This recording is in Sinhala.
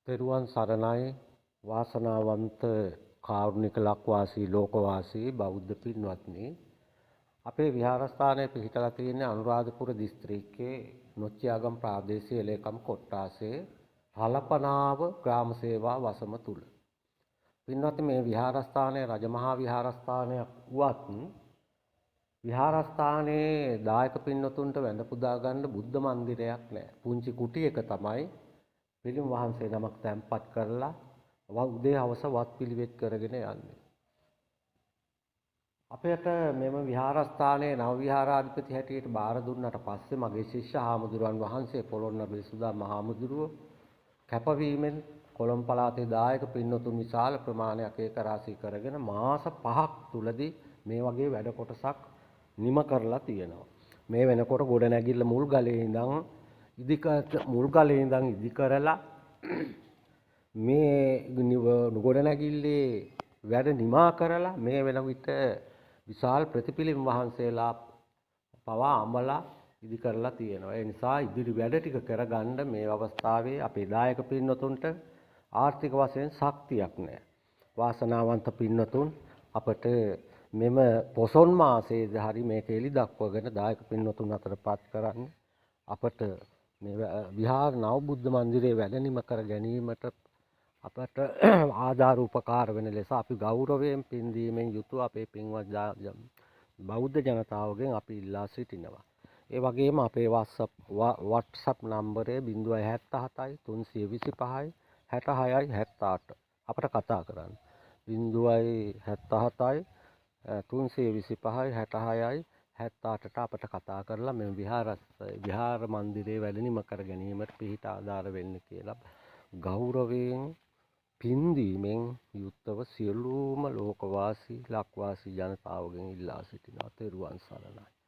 තෙරුවන් සරණයි වාසනාවන්ත කාරුණික ලක්වාසී ලෝකවාසී බෞද්ධ පින්වත්නි අපේ විහාරස්ථානයේ පිහිටලා තියෙන අනුරාධපුර දිස්ත්‍රික්කයේ නොච්චියාගම් ප්‍රාදේශීය ලේකම් කොට්ටාසේ හලපනාව ග්‍රාම සේවා වසම තුල පින්වත්නි මේ විහාරස්ථානයේ රජමහා විහාරස්ථානයක් වුවත් විහාරස්ථානයේ දායක පින්වතුන්ට වැඳ පුදා ගන්න බුද්ධ මන්දිරයක් නැහැ. පුංචි කුටියක තමයි පිළිම වහන්සේ නමක් තැන්පත් කරලා උදේ හවස වත් පිළිවෙත් කරගෙන යන්නේ. අපේට මෙම විහාරස්ථානයේ නව විහාරාධිපති හැටියට බාර දුන්නාට පස්සේ මගේ ශිෂ්‍ය හාමුදුරුවන් වහන්සේ පොළොන්නරුවේ සුදා මහාමුදුරුව කැපවීමෙන් කොළඹ පළාතේ දායක පින්වතුන් විශාල ප්‍රමාණයක් ඒක රාශී කරගෙන මාස 5ක් තුලදී මේ වගේ වැඩ කොටසක් නිම කරලා තියෙනවා. මේ වෙනකොට ගොඩනැගිල්ල මුල්ගලේ ඉඳන් ඉදි කරලා මේ ගොඩනැගිල්ලේ වැඩ නිමා කරලා මේ වෙන විට විශාල ප්‍රතිපිලිම් වහන්සේලා පවා අමලා ඉදි කරලා තියෙනවා. ඒ නිසා ඉදිරි වැඩ ටික කරගන්න මේ අවස්ථාවේ අපේ දායක පින්වතුන්ට ආර්ථික වශයෙන් ශක්තියක් නැහැ. වාසනාවන්ත පින්වතුන් අපට මෙම පොසොන් මාසයේදී හරි මේක එලි දක්වගෙන දායක පින්වතුන් අතරපත් කරන්න අපට මේ විහාර නව බුද්ධ මන්දිරයේ වැඩනිම කර ගැනීමට අපට ආධාර උපකාර වෙන ලෙස අපි ගෞරවයෙන් පින් දීමෙන් යුතුව අපේ පින්වත් බෞද්ධ ජනතාවගෙන් අපි ඉල්ලා සිටිනවා. ඒ වගේම අපේ WhatsApp නම්බරය 077යි 325යි 66යි 78 අපට කතා කරන්න. 077යි 325යි 66යි 78ට අපට කතා කරලා මේ විහාර මන්දිරයේ වැඩනිම කර ගැනීමට පිහිට ආධාර වෙන්න කියලා ගෞරවයෙන් පින් දීමෙන් යුක්තව සියලුම ලෝකවාසී ලක්වාසී ජනතාවගෙන් ඉල්ලා සිටිනවා. තෙරුවන් සරණයි.